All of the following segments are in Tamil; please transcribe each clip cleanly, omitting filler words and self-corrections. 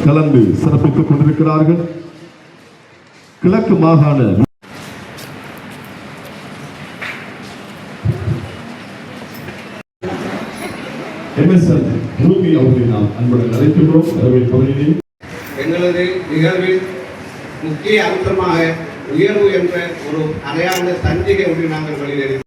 கலந்து சிறப்பித்துக் கொண்டிருக்கிறார்கள். கிழக்கு மாகாண ரூபி அவர்களை நாம் அன்புடன் அழைக்கின்றோம். எங்களது நிகழ்வில் முக்கிய அம்சமாக உயர்வு என்ற ஒரு அடையாள சஞ்சிகை ஒன்று நாங்கள் வெளியிடுகிறோம்.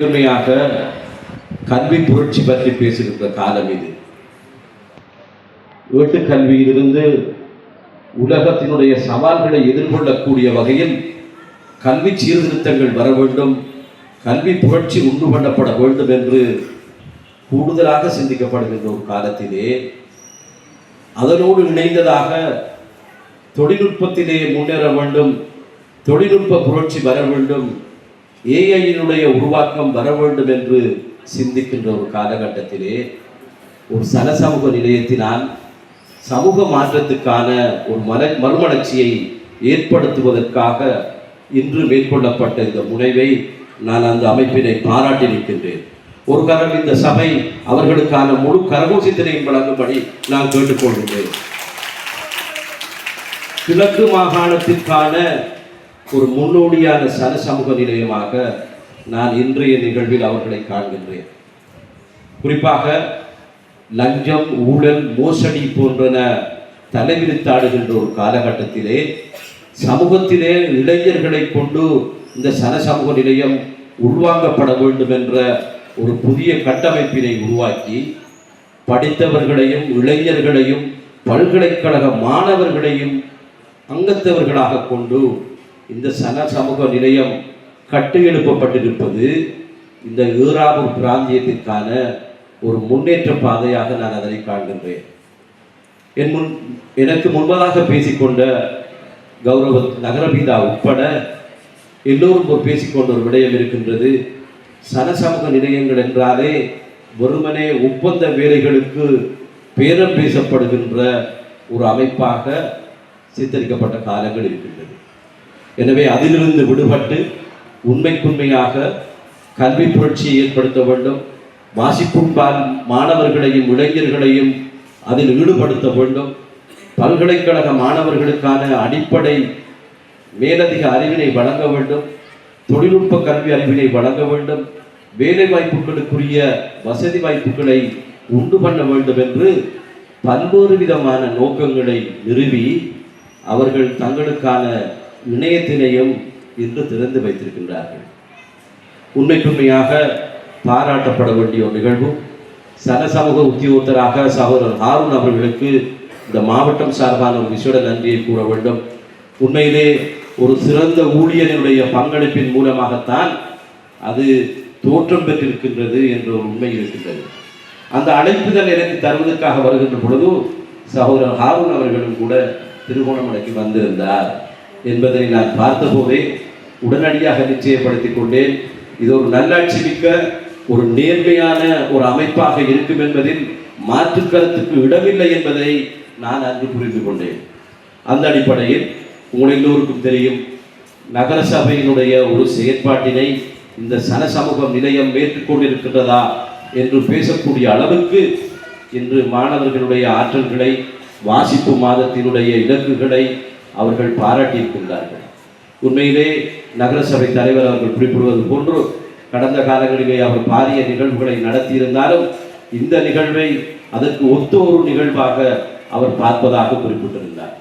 முழுமையாக கல்வி புரட்சி பற்றி பேசுகின்ற காலம் இது. வீட்டுக்கல்வியிலிருந்து உலகத்தினுடைய சவால்களை எதிர்கொள்ளக்கூடிய வகையில் கல்வி சீர்திருத்தங்கள் வர வேண்டும், கல்வி புரட்சி உண்டு பண்ணப்பட வேண்டும் என்று கூடுதலாக சிந்திக்கப்படுகின்ற ஒரு காலத்திலே அதனோடு இணைந்ததாக தொழில்நுட்பத்திலே முன்னேற வேண்டும், தொழில்நுட்ப புரட்சி வர வேண்டும், ஏஐயினுடைய உருவாக்கம் வர வேண்டும் என்று சிந்திக்கின்ற ஒரு காலகட்டத்திலே ஒரு சமூக நிலையத்தினால் சமூக மாற்றத்துக்கான ஒரு மறுமலர்ச்சியை ஏற்படுத்துவதற்காக இன்று மேற்கொள்ளப்பட்ட இந்த முனைவை நான் அந்த அமைப்பினை பாராட்டி நிற்கின்றேன். ஒரு கரம் இந்த சபை அவர்களுக்கான முழு கரகோசித்தனையும் வழங்கும்படி நான் கேட்டுக்கொள்கின்றேன். கிழக்கு மாகாணத்திற்கான ஒரு முன்னோடியான சமூக நிலையமாக நான் இன்றைய நிகழ்வில் அவர்களை காண்கின்றேன். குறிப்பாக லஞ்சம், ஊழல், மோசடி போன்றன தலைவிரித்தாடுகின்ற ஒரு காலகட்டத்திலே சமூகத்திலே இளைஞர்களை கொண்டு இந்த சமூக நிலையம் உள்வாங்கப்பட வேண்டும் என்ற ஒரு புதிய கட்டமைப்பினை உருவாக்கி படித்தவர்களையும் இளைஞர்களையும் பல்கலைக்கழக மாணவர்களையும் அங்கத்தவர்களாக கொண்டு இந்த சமூக நிலையம் கட்டு எழுப்பப்பட்டிருப்பது இந்த ஈராவூர் பிராந்தியத்திற்கான ஒரு முன்னேற்ற பாதையாக நான் அதனை காண்கின்றேன். எனக்கு முன்பதாக பேசிக்கொண்ட கௌரவ நகரபீதா உட்பட எல்லோரும் பேசிக்கொண்ட ஒரு விடயம் இருக்கின்றது. சமூக நிலையங்கள் என்றாலே வெறுமனே ஒப்பந்த வேலைகளுக்கு பேரம் பேசப்படுகின்ற ஒரு அமைப்பாக சித்தரிக்கப்பட்ட காலங்கள் இருக்கின்றது. எனவே அதிலிருந்து விடுபட்டு உண்மைக்குண்மையாக கல்வி புரட்சியை ஏற்படுத்த வேண்டும், வாசிப்புண்பால் மாணவர்களையும் இளைஞர்களையும் அதில் ஈடுபடுத்த வேண்டும், பல்கலைக்கழக மாணவர்களுக்கான அடிப்படை மேலதிக அறிவினை வழங்க வேண்டும், தொழில்நுட்ப கல்வி அறிவினை வழங்க வேண்டும், வேலை வாய்ப்புகளுக்குரிய வசதி வாய்ப்புகளை உண்டு பண்ண வேண்டும் என்று பல்வேறு விதமான நோக்கங்களை நிறுவி அவர்கள் தங்களுக்கான இணையத்தினையும் இன்று திறந்து வைத்திருக்கின்றார்கள். உண்மைக்குண்மையாக பாராட்டப்பட வேண்டிய ஒரு நிகழ்வும் சமூக உத்தியோகத்தராக சகோதரர் ஹாரூன் அவர்களுக்கு இந்த மாவட்டம் சார்பான ஒரு விசேட நன்றியை கூற வேண்டும். உண்மையிலே ஒரு சிறந்த ஊழியனுடைய பங்களிப்பின் மூலமாகத்தான் அது தோற்றம் பெற்றிருக்கின்றது என்ற ஒரு உண்மை இருக்கின்றது. அந்த அழைப்புதல் எனக்கு தருவதற்காக வருகின்ற பொழுது சகோதரர் ஹாரூன் அவர்களும் கூட திருகோணமலைக்கு வந்திருந்தார் என்பதை நான் பார்த்தபோதே உடனடியாக நிச்சயப்படுத்திக் கொண்டேன். இது ஒரு நல்லாட்சி மிக்க ஒரு நேர்மையான ஒரு அமைப்பாக இருக்கும் என்பதில் மாற்று கருத்துக்கு இடமில்லை என்பதை நான் அன்று புரிந்து கொண்டேன். அந்த அடிப்படையில் உங்கள் எல்லோருக்கும் தெரியும், நகர சபையினுடைய ஒரு செயற்பாட்டினை இந்த சமூக நிலையம் மேற்கொண்டிருக்கின்றதா என்று பேசக்கூடிய அளவுக்கு இன்று மாணவர்களுடைய ஆற்றல்களை, வாசிப்பு மாதத்தினுடைய இலக்குகளை அவர்கள் பாராட்டியிருக்கின்றார்கள். உண்மையிலே நகரசபை தலைவர் அவர்கள் குறிப்பிடுவது போன்று கடந்த காலங்களிலே அவர் பாரிய நிகழ்வுகளை நடத்தியிருந்தாலும் இந்த நிகழ்வை அதற்கு ஒத்த ஒரு நிகழ்வாக அவர் பார்ப்பதாக குறிப்பிட்டிருந்தார்.